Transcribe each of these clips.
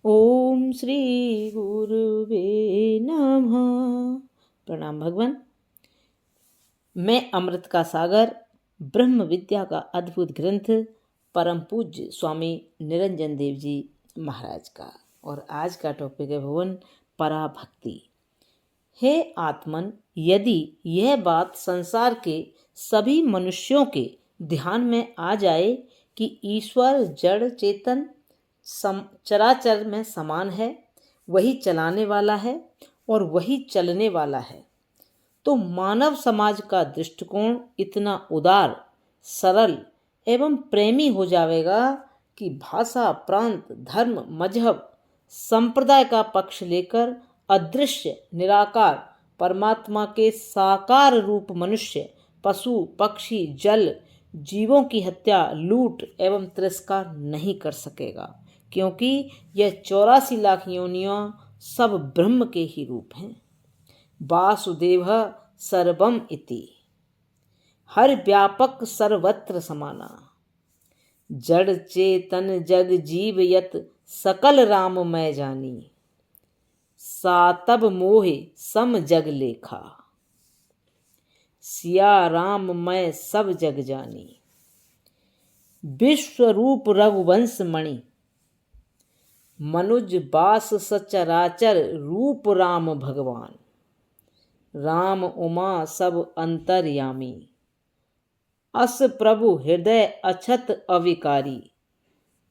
ओम श्री गुरुवे नमः। प्रणाम भगवान। मैं अमृत का सागर, ब्रह्म विद्या का अद्भुत ग्रंथ, परम पूज्य स्वामी निरंजन देव जी महाराज का। और आज का टॉपिक है भगवान पराभक्ति। हे आत्मन, यदि यह बात संसार के सभी मनुष्यों के ध्यान में आ जाए कि ईश्वर जड़ चेतन चराचर में समान है, वही चलाने वाला है और वही चलने वाला है, तो मानव समाज का दृष्टिकोण इतना उदार, सरल एवं प्रेमी हो जाएगा कि भाषा, प्रांत, धर्म, मजहब, संप्रदाय का पक्ष लेकर अदृश्य निराकार परमात्मा के साकार रूप मनुष्य, पशु, पक्षी, जल जीवों की हत्या, लूट एवं तिरस्कार नहीं कर सकेगा, क्योंकि यह 84 लाख योनियां सब ब्रह्म के ही रूप हैं। वासुदेव सर्वम इति, हर व्यापक सर्वत्र समाना। जड़ चेतन जग जीव यत सकल राम मैं जानी, सातब मोहे सम जग लेखा। सिया राम मैं सब जग जानी, विश्वरूप रघुवंश मणि। मनुज बास सचराचर रूप राम भगवान। राम उमा सब अंतर्यामी, अस प्रभु हृदय अछत अविकारी।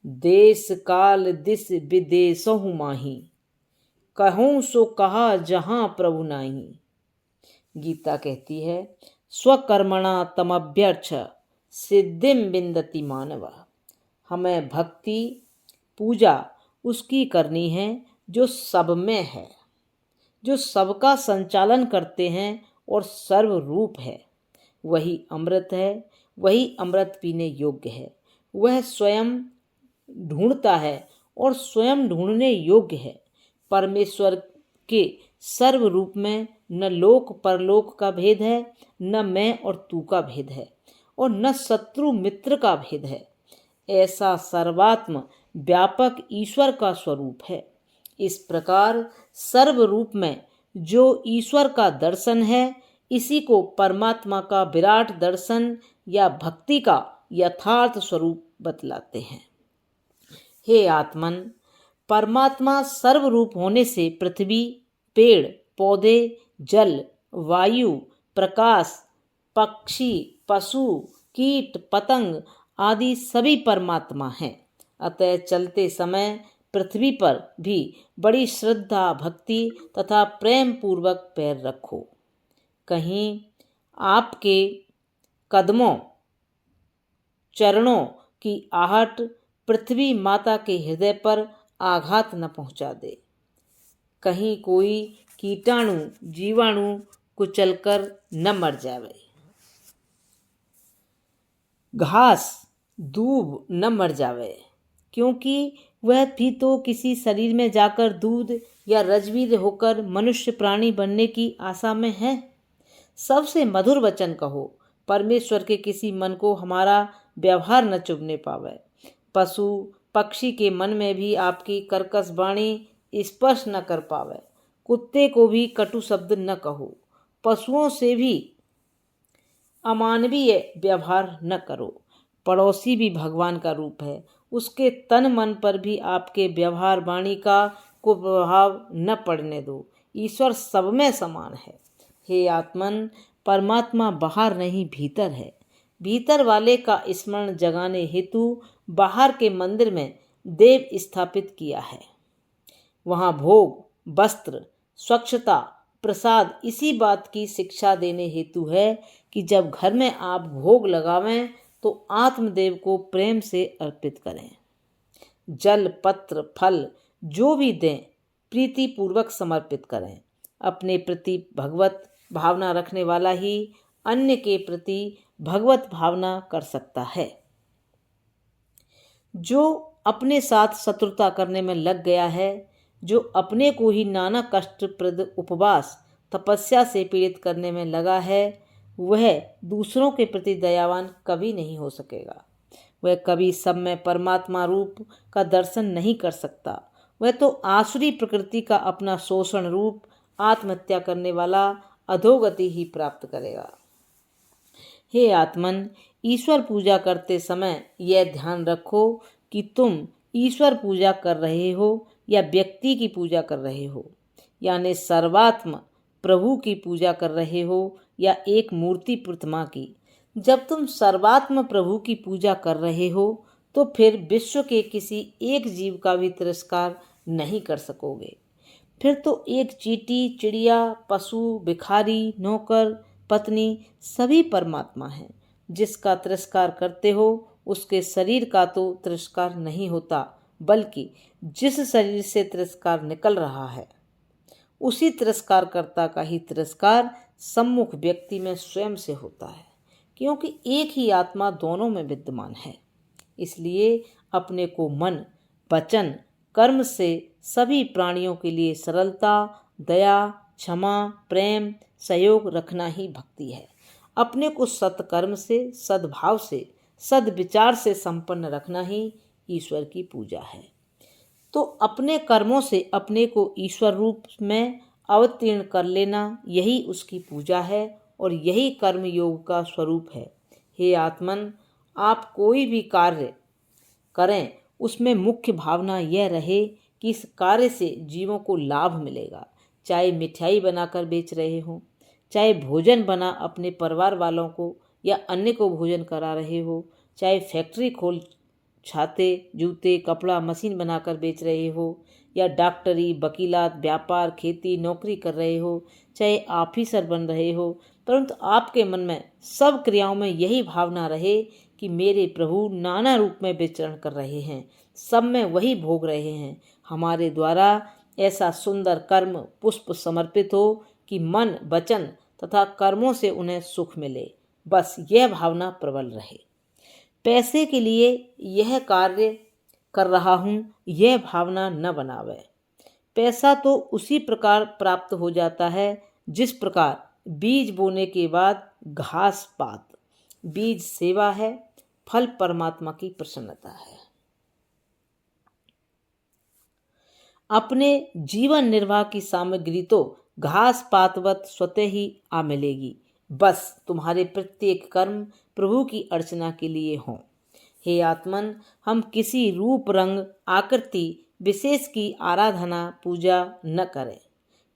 देश काल दिस विदेशहु माही, कहूँ सो कहा जहाँ प्रभु नाही। गीता कहती है, स्वकर्मणा तमभ्यर्च सिद्धिम विन्दति मानव। हमें भक्ति पूजा उसकी करनी है जो सब में है, जो सबका संचालन करते हैं और सर्वरूप है। वही अमृत है, वही अमृत पीने योग्य है। वह स्वयं ढूंढता है और स्वयं ढूंढने योग्य है। परमेश्वर के सर्व रूप में न लोक परलोक का भेद है, न मैं और तू का भेद है, और न शत्रु मित्र का भेद है। ऐसा सर्वात्म व्यापक ईश्वर का स्वरूप है। इस प्रकार सर्व रूप में जो ईश्वर का दर्शन है, इसी को परमात्मा का विराट दर्शन या भक्ति का यथार्थ स्वरूप बतलाते हैं। हे आत्मन, परमात्मा सर्व रूप होने से पृथ्वी, पेड़ पौधे, जल, वायु, प्रकाश, पक्षी, पशु, कीट, पतंग आदि सभी परमात्मा हैं। अतः चलते समय पृथ्वी पर भी बड़ी श्रद्धा, भक्ति तथा प्रेम पूर्वक पैर रखो। कहीं आपके कदमों, चरणों की आहट पृथ्वी माता के हृदय पर आघात न पहुंचा दे। कहीं कोई कीटाणु, जीवाणु कुचलकर न मर जावे। घास, दूब न मर जावे, क्योंकि वह भी तो किसी शरीर में जाकर दूध या रजवीर होकर मनुष्य प्राणी बनने की आशा में है। सबसे मधुर वचन कहो, परमेश्वर के किसी मन को हमारा व्यवहार न चुभने पावे। पशु पक्षी के मन में भी आपकी कर्कश वाणी स्पर्श न कर पावे। कुत्ते को भी कटु शब्द न कहो। पशुओं से भी अमानवीय व्यवहार न करो। पड़ोसी भी भगवान का रूप है, उसके तन मन पर भी आपके व्यवहार वाणी का कुप्रभाव न पड़ने दो। ईश्वर सब में समान है। हे आत्मन, परमात्मा बाहर नहीं भीतर है। भीतर वाले का स्मरण जगाने हेतु बाहर के मंदिर में देव स्थापित किया है। वहाँ भोग, वस्त्र, स्वच्छता, प्रसाद इसी बात की शिक्षा देने हेतु है कि जब घर में आप भोग लगावें तो आत्मदेव को प्रेम से अर्पित करें। जल, पत्र, फल जो भी दें प्रीति पूर्वक समर्पित करें। अपने प्रति भगवत भावना रखने वाला ही अन्य के प्रति भगवत भावना कर सकता है। जो अपने साथ शत्रुता करने में लग गया है, जो अपने को ही नाना कष्टप्रद उपवास तपस्या से पीड़ित करने में लगा है, वह दूसरों के प्रति दयावान कभी नहीं हो सकेगा। वह कभी सब में परमात्मा रूप का दर्शन नहीं कर सकता वह तो आसुरी प्रकृति का अपना शोषण रूप आत्महत्या करने वाला अधोगति ही प्राप्त करेगा। हे आत्मन, ईश्वर पूजा करते समय यह ध्यान रखो कि तुम ईश्वर पूजा कर रहे हो या व्यक्ति की पूजा कर रहे हो, यानी सर्वात्म प्रभु की पूजा कर रहे हो या एक मूर्ति प्रतिमा की। जब तुम सर्वात्म प्रभु की पूजा कर रहे हो तो फिर विश्व के किसी एक जीव का भी तिरस्कार नहीं कर सकोगे। फिर तो एक चींटी, चिड़िया, पशु, भिखारी, नौकर, पत्नी सभी परमात्मा हैं। जिसका तिरस्कार करते हो उसके शरीर का तो तिरस्कार नहीं होता, बल्कि जिस शरीर से तिरस्कार निकल रहा है उसी तिरस्कारकर्ता का ही तिरस्कार सम्मुख व्यक्ति में स्वयं से होता है, क्योंकि एक ही आत्मा दोनों में विद्यमान है। इसलिए अपने को मन, वचन, कर्म से सभी प्राणियों के लिए सरलता, दया, क्षमा, प्रेम, सहयोग रखना ही भक्ति है। अपने को सत्कर्म से, सद्भाव से, सद्विचार से संपन्न रखना ही ईश्वर की पूजा है। तो अपने कर्मों से अपने को ईश्वर रूप में अवतीर्ण कर लेना यही उसकी पूजा है और यही कर्म योग का स्वरूप है। हे आत्मन, आप कोई भी कार्य करें उसमें मुख्य भावना यह रहे कि इस कार्य से जीवों को लाभ मिलेगा। चाहे मिठाई बनाकर बेच रहे हो, चाहे भोजन बना अपने परिवार वालों को या अन्य को भोजन करा रहे हो, चाहे फैक्ट्री खोल छाते, जूते, कपड़ा, मशीन बनाकर बेच रहे हो, या डॉक्टरी, वकीलात, व्यापार, खेती, नौकरी कर रहे हो, चाहे ऑफिसर बन रहे हो, परंतु आपके मन में सब क्रियाओं में यही भावना रहे कि मेरे प्रभु नाना रूप में विचरण कर रहे हैं, सब में वही भोग रहे हैं। हमारे द्वारा ऐसा सुंदर कर्म पुष्प समर्पित हो कि मन, वचन तथा कर्मों से उन्हें सुख मिले, बस यह भावना प्रबल रहे। पैसे के लिए यह कार्य कर रहा हूँ यह भावना न बनावे। पैसा तो उसी प्रकार प्राप्त हो जाता है जिस प्रकार बीज बोने के बाद घास पात। बीज सेवा है, फल परमात्मा की प्रसन्नता है। अपने जीवन निर्वाह की सामग्री तो घास पातवत स्वतः ही आ मिलेगी, बस तुम्हारे प्रत्येक कर्म प्रभु की अर्चना के लिए हों। हे आत्मन, हम किसी रूप, रंग, आकृति विशेष की आराधना पूजा न करें।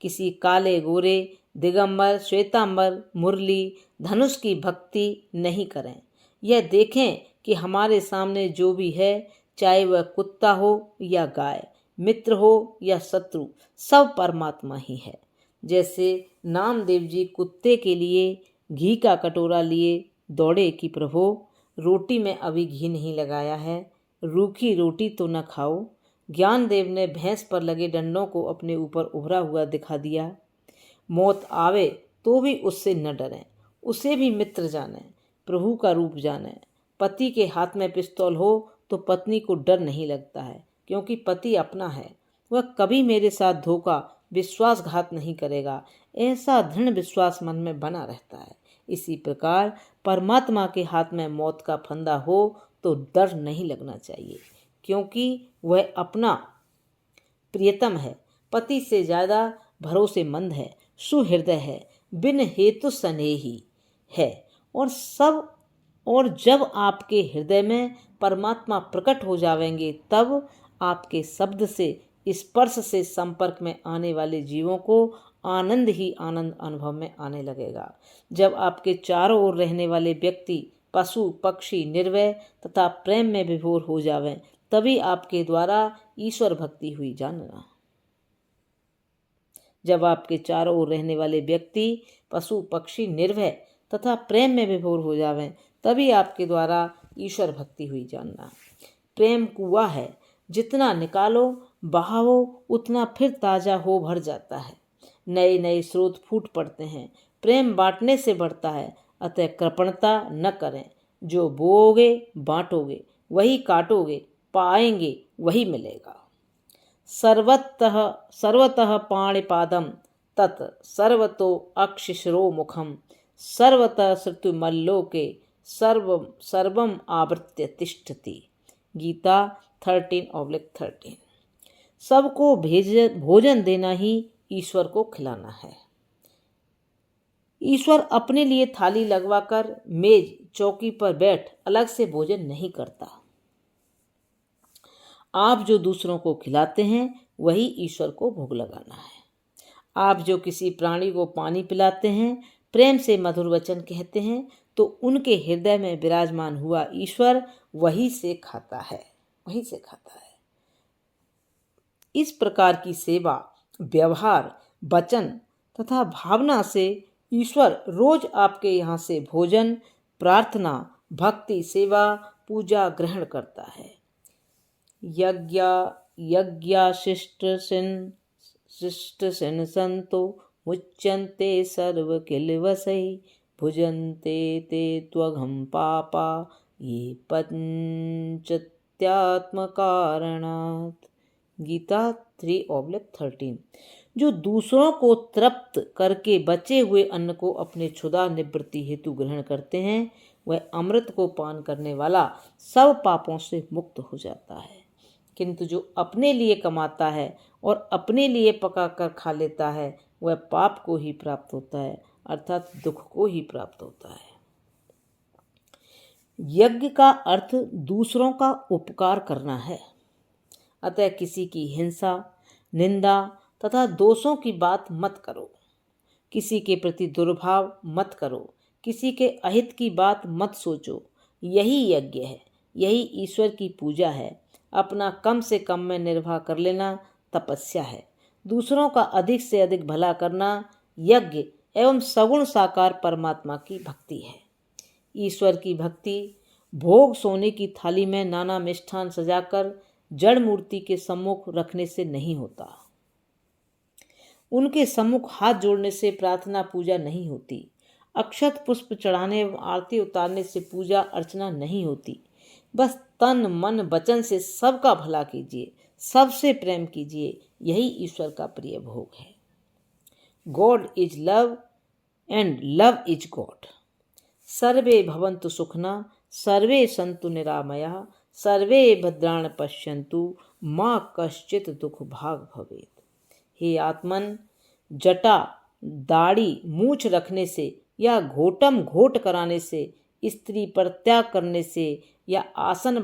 किसी काले गोरे, दिगंबर, श्वेतांबर, मुरली, धनुष की भक्ति नहीं करें। यह देखें कि हमारे सामने जो भी है, चाहे वह कुत्ता हो या गाय, मित्र हो या शत्रु, सब परमात्मा ही है। जैसे नामदेव जी कुत्ते के लिए घी का कटोरा लिए दौड़े कि प्रभु रोटी में अभी घी नहीं लगाया है, रूखी रोटी तो न खाओ। ज्ञानदेव ने भैंस पर लगे डंडों को अपने ऊपर उभरा हुआ दिखा दिया। मौत आवे तो भी उससे न डरें, उसे भी मित्र जाने, प्रभु का रूप जाने। पति के हाथ में पिस्तौल हो तो पत्नी को डर नहीं लगता है, क्योंकि पति अपना है, वह कभी मेरे साथ धोखा, विश्वासघात नहीं करेगा, ऐसा दृढ़ विश्वास मन में बना रहता है। इसी प्रकार परमात्मा के हाथ में मौत का फंदा हो तो डर नहीं लगना चाहिए, क्योंकि वह अपना प्रियतम है, पति से ज़्यादा भरोसेमंद है, सुहृदय है, बिन हेतु स्नेही है। और जब आपके हृदय में परमात्मा प्रकट हो जाएंगे, तब आपके शब्द से, स्पर्श से संपर्क में आने वाले जीवों को आनंद ही आनंद अनुभव में आने लगेगा। जब आपके चारों ओर रहने वाले व्यक्ति, पशु, पक्षी निर्भय तथा प्रेम में विभोर हो जावें, तभी आपके द्वारा ईश्वर भक्ति हुई जानना। जब आपके चारों ओर रहने वाले व्यक्ति, पशु, पक्षी निर्भय तथा प्रेम में विभोर हो जावें, तभी आपके द्वारा ईश्वर भक्ति हुई जानना। प्रेम कुआं है, जितना निकालो बहाओ उतना फिर ताज़ा हो भर जाता है। नए नए स्रोत फूट पड़ते हैं। प्रेम बांटने से बढ़ता है, अतः कृपणता न करें। जो बोओगे बांटोगे, वही काटोगे, पाएंगे वही मिलेगा। सर्वतः पाणिपादम तत् सर्वतो अक्षिशिरो मुखम सर्वतः श्रुतिमल्लोके सर्वम आवृत्य तिष्ठति। गीता 13:13। सबको भोजन देना ही ईश्वर को खिलाना है। ईश्वर अपने लिए थाली लगवाकर मेज चौकी पर बैठ अलग से भोजन नहीं करता। आप जो दूसरों को खिलाते हैं वही ईश्वर को भोग लगाना है। आप जो किसी प्राणी को पानी पिलाते हैं, प्रेम से मधुर वचन कहते हैं, तो उनके हृदय में विराजमान हुआ ईश्वर वही से खाता है। इस प्रकार की सेवा, व्यवहार, वचन तथा भावना से ईश्वर रोज आपके यहाँ से भोजन, प्रार्थना, भक्ति, सेवा, पूजा ग्रहण करता है। यज्ञा शिष्ट सिन संतो मुच्यन्ते सर्व किलवसै भुजन्ते ते त्वघं पापा ये पंचत्यात्मकारणात्। गीता 3:13। जो दूसरों को तृप्त करके बचे हुए अन्न को अपने क्षुधा निवृत्ति हेतु ग्रहण करते हैं, वह अमृत को पान करने वाला सब पापों से मुक्त हो जाता है। किंतु जो अपने लिए कमाता है और अपने लिए पकाकर खा लेता है, वह पाप को ही प्राप्त होता है, अर्थात दुख को ही प्राप्त होता है। यज्ञ का अर्थ दूसरों का उपकार करना है। अतः किसी की हिंसा, निंदा तथा दोषों की बात मत करो। किसी के प्रति दुर्भाव मत करो। किसी के अहित की बात मत सोचो। यही यज्ञ है, यही ईश्वर की पूजा है। अपना कम से कम में निर्वाह कर लेना तपस्या है। दूसरों का अधिक से अधिक भला करना यज्ञ एवं सगुण साकार परमात्मा की भक्ति है। ईश्वर की भक्ति भोग सोने की थाली में नाना मिष्ठान सजाकर जड़ मूर्ति के सम्मुख रखने से नहीं होता। उनके सम्मुख हाथ जोड़ने से प्रार्थना पूजा नहीं होती। अक्षत पुष्प चढ़ाने एवं आरती उतारने से पूजा अर्चना नहीं होती। बस तन मन वचन से सबका भला कीजिए, सबसे प्रेम कीजिए, यही ईश्वर का प्रिय भोग है। God is love and love is God. सर्वे भवन्तु सुखिनः, सर्वे सन्तु निरामयाः, सर्वे भद्राणि पश्यन्तु, माँ कश्चित् दुख भाग भवेत्। हे आत्मन, जटा, दाढ़ी, मूछ रखने से या घोटम घोट कराने से, स्त्री पर त्याग करने से या आसन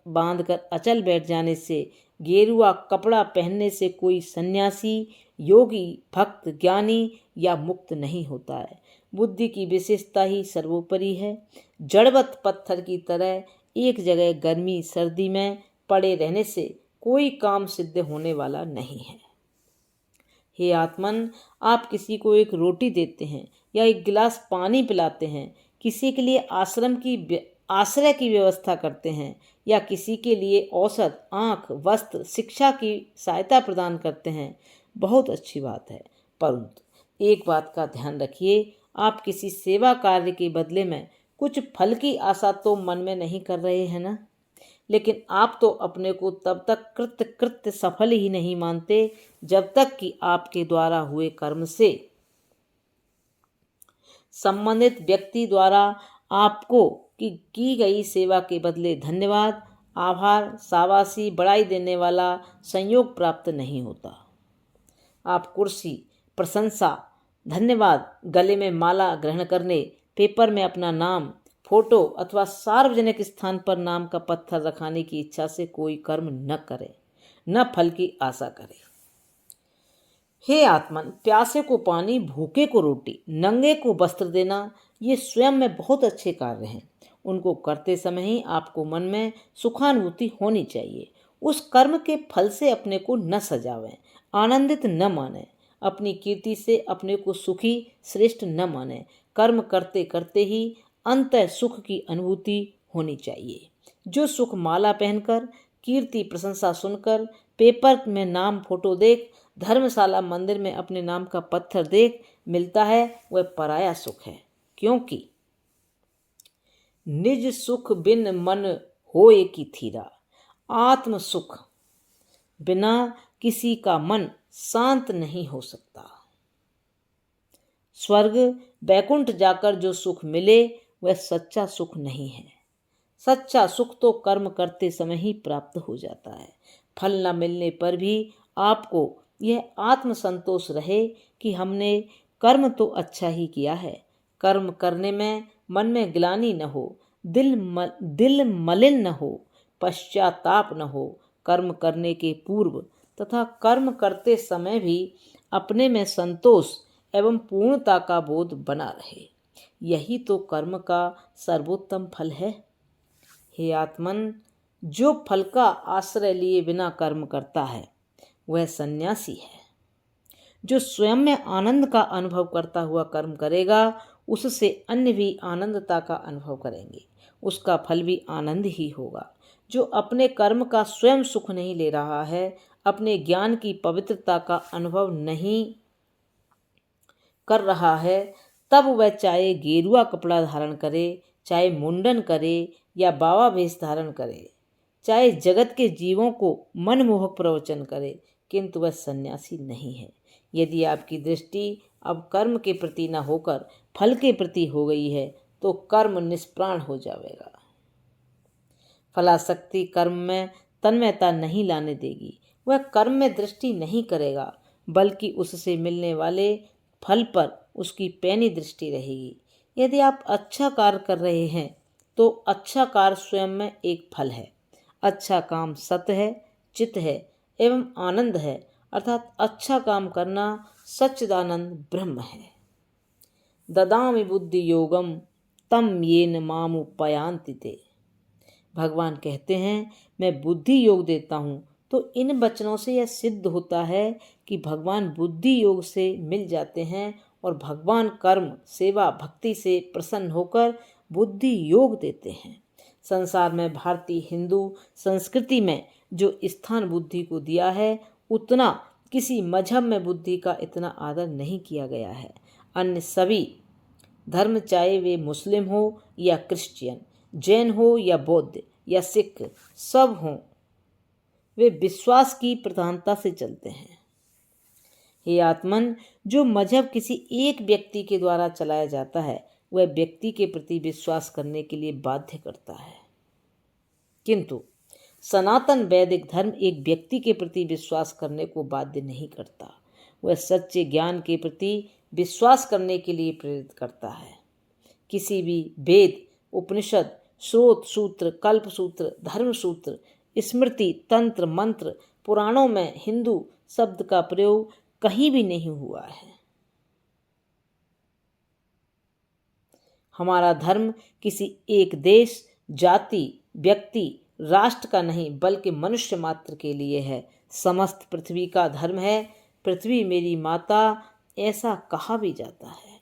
बांधकर अचल बैठ जाने से, गेरुआ कपड़ा पहनने से कोई सन्यासी, योगी, भक्त, ज्ञानी या मुक्त नहीं होता है। बुद्धि की विशेषता ही सर्वोपरि है। जड़वत पत्थर की तरह एक जगह गर्मी सर्दी में पड़े रहने से कोई काम सिद्ध होने वाला नहीं है। हे आत्मन, आप किसी को एक रोटी देते हैं या एक गिलास पानी पिलाते हैं, किसी के लिए आश्रय की व्यवस्था करते हैं या किसी के लिए औषध, आँख, वस्त्र, शिक्षा की सहायता प्रदान करते हैं, बहुत अच्छी बात है। परंतु एक बात का ध्यान रखिए, आप किसी सेवा कार्य के बदले में कुछ फल की आशा तो मन में नहीं कर रहे हैं ना। लेकिन आप तो अपने को तब तक कृत्य सफल ही नहीं मानते जब तक कि आपके द्वारा हुए कर्म से संबंधित व्यक्ति द्वारा आपको की गई सेवा के बदले धन्यवाद, आभार, शाबाशी, बड़ाई देने वाला संयोग प्राप्त नहीं होता। आप कुर्सी, प्रशंसा, धन्यवाद, गले में माला ग्रहण करने, पेपर में अपना नाम, फोटो अथवा सार्वजनिक स्थान पर नाम का पत्थर रखाने की इच्छा से कोई कर्म न करे, न फल की आशा करे। हे आत्मन, प्यासे को पानी, भूखे को रोटी, नंगे को वस्त्र देना, ये स्वयं में बहुत अच्छे कार्य हैं। उनको करते समय ही आपको मन में सुखानुभूति होनी चाहिए। उस कर्म के फल से अपने को न सजावें, आनंदित न माने, अपनी कीर्ति से अपने को सुखी श्रेष्ठ न माने। कर्म करते करते ही अंतः सुख की अनुभूति होनी चाहिए। जो सुख माला पहनकर, कीर्ति प्रशंसा सुनकर, पेपर में नाम फोटो देख, धर्मशाला मंदिर में अपने नाम का पत्थर देख मिलता है, वह पराया सुख है। क्योंकि निज सुख बिन मन होए की थीरा। आत्म सुख बिना किसी का मन शांत नहीं हो सकता। स्वर्ग बैकुंठ जाकर जो सुख मिले वह सच्चा सुख नहीं है। सच्चा सुख तो कर्म करते समय ही प्राप्त हो जाता है। फल न मिलने पर भी आपको यह आत्मसंतोष रहे कि हमने कर्म तो अच्छा ही किया है। कर्म करने में मन में ग्लानि न हो, दिल मलिन न हो, पश्चाताप न हो। कर्म करने के पूर्व तथा कर्म करते समय भी अपने में संतोष एवं पूर्णता का बोध बना रहे। यही तो कर्म का सर्वोत्तम फल है। हे आत्मन, जो फल का आश्रय लिए बिना कर्म करता है वह सन्यासी है। जो स्वयं में आनंद का अनुभव करता हुआ कर्म करेगा उससे अन्य भी आनंदता का अनुभव करेंगे, उसका फल भी आनंद ही होगा। जो अपने कर्म का स्वयं सुख नहीं ले रहा है, अपने ज्ञान की पवित्रता का अनुभव नहीं कर रहा है, तब वह चाहे गेरुआ कपड़ा धारण करे, चाहे मुंडन करे या बाबा वेश धारण करे, चाहे जगत के जीवों को मनमोहक प्रवचन करे, किंतु वह सन्यासी नहीं है। यदि आपकी दृष्टि अब कर्म के प्रति न होकर फल के प्रति हो गई है तो कर्म निष्प्राण हो जाएगा। फलासक्ति कर्म में तन्मयता नहीं लाने देगी। वह कर्म में दृष्टि नहीं करेगा, बल्कि उससे मिलने वाले फल पर उसकी पैनी दृष्टि रहेगी। यदि आप अच्छा कार्य कर रहे हैं तो अच्छा कार्य स्वयं में एक फल है। अच्छा काम सत्य है, चित्त है एवं आनंद है, अर्थात अच्छा काम करना सच्चिदानंद ब्रह्म है। ददामि बुद्धि योगम तम येन मामुपयान्ति ते। भगवान कहते हैं, मैं बुद्धि योग देता हूँ। तो इन वचनों से यह सिद्ध होता है कि भगवान बुद्धि योग से मिल जाते हैं और भगवान कर्म सेवा भक्ति से प्रसन्न होकर बुद्धि योग देते हैं। संसार में भारतीय हिंदू संस्कृति में जो स्थान बुद्धि को दिया है, उतना किसी मजहब में बुद्धि का इतना आदर नहीं किया गया है। अन्य सभी धर्म, चाहे वे मुस्लिम हो या क्रिश्चियन, जैन हो या बौद्ध या सिख, सब हों, वे विश्वास की प्रधानता से चलते हैं। हे आत्मन, जो मजहब किसी एक व्यक्ति के द्वारा चलाया जाता है वह व्यक्ति के प्रति विश्वास करने के लिए बाध्य करता है, किंतु सनातन वैदिक धर्म एक व्यक्ति के प्रति विश्वास करने को बाध्य नहीं करता। वह सच्चे ज्ञान के प्रति विश्वास करने के लिए प्रेरित करता है। किसी भी वेद, उपनिषद, स्रोत सूत्र, कल्प सूत्र, धर्म सूत्र, स्मृति, तंत्र, मंत्र, पुराणों में हिंदू शब्द का प्रयोग कहीं भी नहीं हुआ है। हमारा धर्म किसी एक देश, जाति, व्यक्ति, राष्ट्र का नहीं बल्कि मनुष्य मात्र के लिए है। समस्त पृथ्वी का धर्म है। पृथ्वी मेरी माता, ऐसा कहा भी जाता है।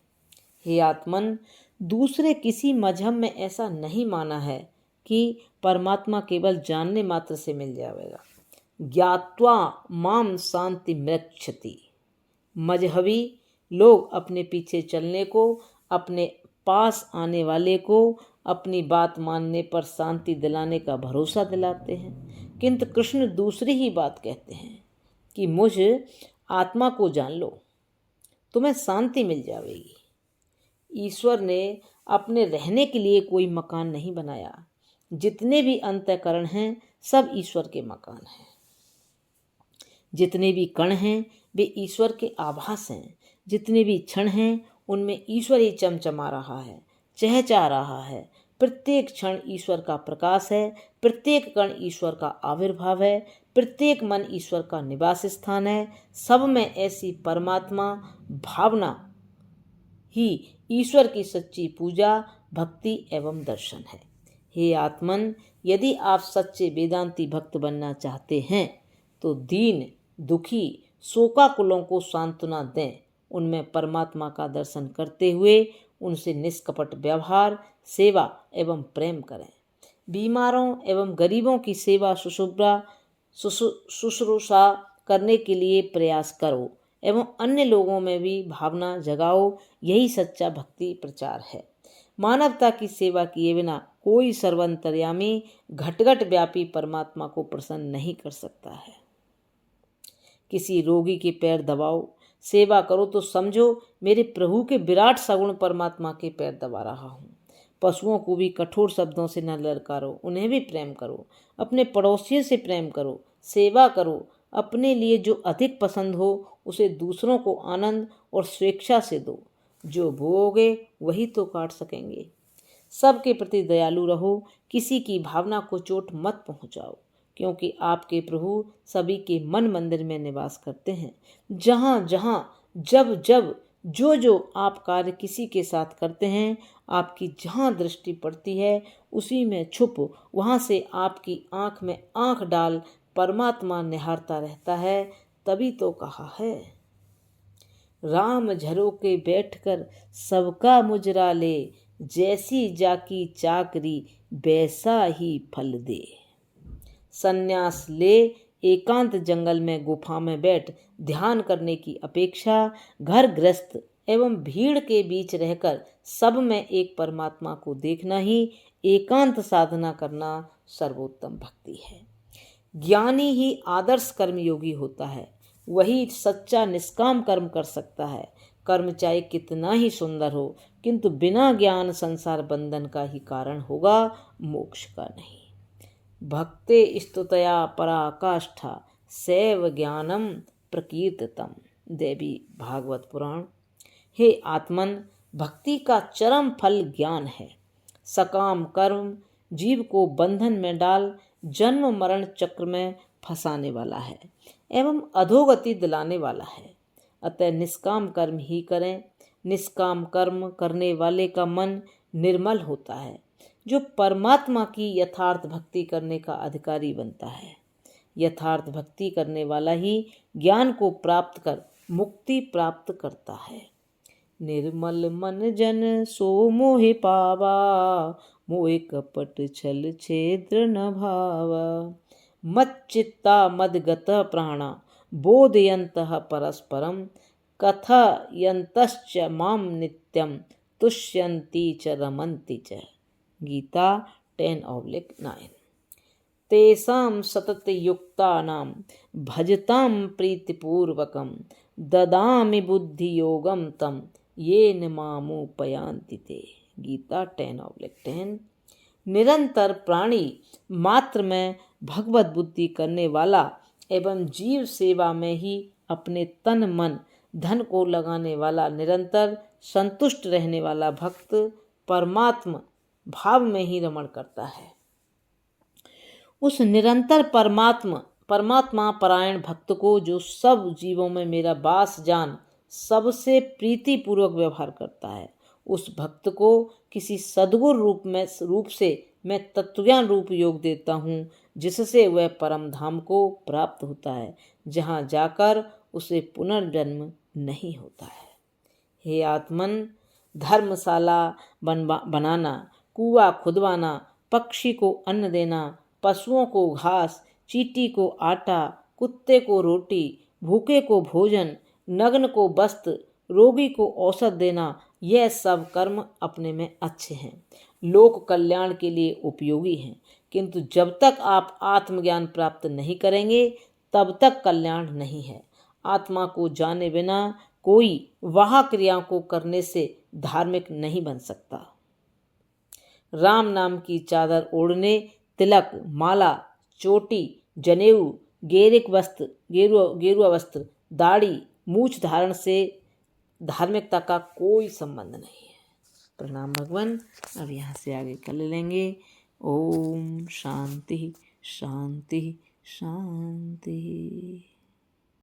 हे आत्मन, दूसरे किसी मजहब में ऐसा नहीं माना है कि परमात्मा केवल जानने मात्र से मिल जाएगा। ज्ञात्वा माम शांति मृक्षति। मजहबी लोग अपने पीछे चलने को, अपने पास आने वाले को अपनी बात मानने पर शांति दिलाने का भरोसा दिलाते हैं, किंतु कृष्ण दूसरी ही बात कहते हैं कि मुझ आत्मा को जान लो, तुम्हें शांति मिल जाएगी। ईश्वर ने अपने रहने के लिए कोई मकान नहीं बनाया। जितने भी अंतःकरण हैं सब ईश्वर के मकान हैं। जितने भी कण हैं वे ईश्वर के आभास हैं। जितने भी क्षण हैं उनमें ईश्वर ही चमचमा रहा है, चहचहा रहा है। प्रत्येक क्षण ईश्वर का प्रकाश है, प्रत्येक कण ईश्वर का आविर्भाव है, प्रत्येक मन ईश्वर का निवास स्थान है। सब में ऐसी परमात्मा भावना ही ईश्वर की सच्ची पूजा, भक्ति एवं दर्शन है। हे आत्मन, यदि आप सच्चे वेदांती भक्त बनना चाहते हैं तो दीन, दुखी, शोकाकुलों को सांत्वना दें। उनमें परमात्मा का दर्शन करते हुए उनसे निष्कपट व्यवहार, सेवा एवं प्रेम करें। बीमारों एवं गरीबों की सेवा, शुश्रूषा करने के लिए प्रयास करो एवं अन्य लोगों में भी भावना जगाओ। यही सच्चा भक्ति प्रचार है। मानवता की सेवा किए बिना कोई सर्वंतर्यामी, घटघट व्यापी परमात्मा को प्रसन्न नहीं कर सकता है। किसी रोगी के पैर दबाओ, सेवा करो तो समझो मेरे प्रभु के विराट सगुण परमात्मा के पैर दबा रहा हूँ। पशुओं को भी कठोर शब्दों से न ललकारो, उन्हें भी प्रेम करो। अपने पड़ोसियों से प्रेम करो, सेवा करो, अपने लिए जो अधिक पसंद हो उसे दूसरों को आनंद और स्वेच्छा से दो। जो बोओगे वही तो काट सकेंगे। सबके प्रति दयालु रहो, किसी की भावना को चोट मत पहुंचाओ, क्योंकि आपके प्रभु सभी के मन मंदिर में निवास करते हैं। जहाँ जहाँ जब जब जो जो आप कार्य किसी के साथ करते हैं, आपकी जहाँ दृष्टि पड़ती है उसी में छुप वहाँ से आपकी आंख में आंख डाल परमात्मा निहारता रहता है। तभी तो कहा है, राम झरोके बैठकर सबका मुजरा ले, जैसी जाकी चाकरी वैसा ही फल दे। संन्यास ले एकांत जंगल में गुफा में बैठ ध्यान करने की अपेक्षा घर गृहस्थ एवं भीड़ के बीच रहकर सब में एक परमात्मा को देखना ही एकांत साधना करना सर्वोत्तम भक्ति है। ज्ञानी ही आदर्श कर्मयोगी होता है, वही सच्चा निष्काम कर्म कर सकता है। कर्म चाहे कितना ही सुंदर हो, किंतु बिना ज्ञान संसार बंधन का ही कारण होगा, मोक्ष का नहीं। भक्ते स्तुतया पराकाष्ठा सैव ज्ञानम प्रकीर्तितम। देवी भागवत पुराण। हे आत्मन, भक्ति का चरम फल ज्ञान है। सकाम कर्म जीव को बंधन में डाल जन्म मरण चक्र में फंसाने वाला है एवं अधोगति दिलाने वाला है। अतः निष्काम कर्म ही करें। निष्काम कर्म करने वाले का मन निर्मल होता है, जो परमात्मा की यथार्थ भक्ति करने का अधिकारी बनता है। यथार्थ भक्ति करने वाला ही ज्ञान को प्राप्त कर मुक्ति प्राप्त करता है। निर्मल मन जन सो मोहि पावा, मोहि कपट छल छेद्र न भावा। मच्चित्ता मदगत प्राणा, बोधयन्तः परस्परम, कथयन्तश्च माम नित्यम, तुष्यन्ति च रमन्ति च। गीता 10:9। तेषां सततयुक्तानां भजतां प्रीतिपूर्वकं, ददामि बुद्धियोगं तं येन मामुपयान्ति ते। गीता 10:10। निरंतर प्राणी मात्र में भगवत बुद्धि करने वाला एवं जीव सेवा में ही अपने तन मन धन को लगाने वाला, निरंतर संतुष्ट रहने वाला भक्त परमात्मा भाव में ही रमण करता है। उस निरंतर परमात्मा परायण भक्त को, जो सब जीवों में मेरा वास जान सबसे प्रीति पूर्वक व्यवहार करता है, उस भक्त को किसी सद्गुरु रूप से मैं तत्वज्ञान रूप योग देता हूँ, जिससे वह परम धाम को प्राप्त होता है, जहाँ जाकर उसे पुनर्जन्म नहीं होता है। हे आत्मन, धर्मशाला बनाना, कुआं खुदवाना, पक्षी को अन्न देना, पशुओं को घास, चींटी को आटा, कुत्ते को रोटी, भूखे को भोजन, नग्न को वस्त्र, रोगी को औषध देना, यह सब कर्म अपने में अच्छे हैं, लोक कल्याण के लिए उपयोगी हैं। किंतु जब तक आप आत्मज्ञान प्राप्त नहीं करेंगे तब तक कल्याण नहीं है। आत्मा को जाने बिना कोई वह क्रियाओं को करने से धार्मिक नहीं बन सकता। राम नाम की चादर ओढ़ने, तिलक, माला, चोटी, जनेऊ, गेरुआ वस्त्र, दाढ़ी, मूछ धारण से धार्मिकता का कोई संबंध नहीं है। प्रणाम भगवान। अब यहाँ से आगे कर लेंगे। ओम शांति शांति शांति।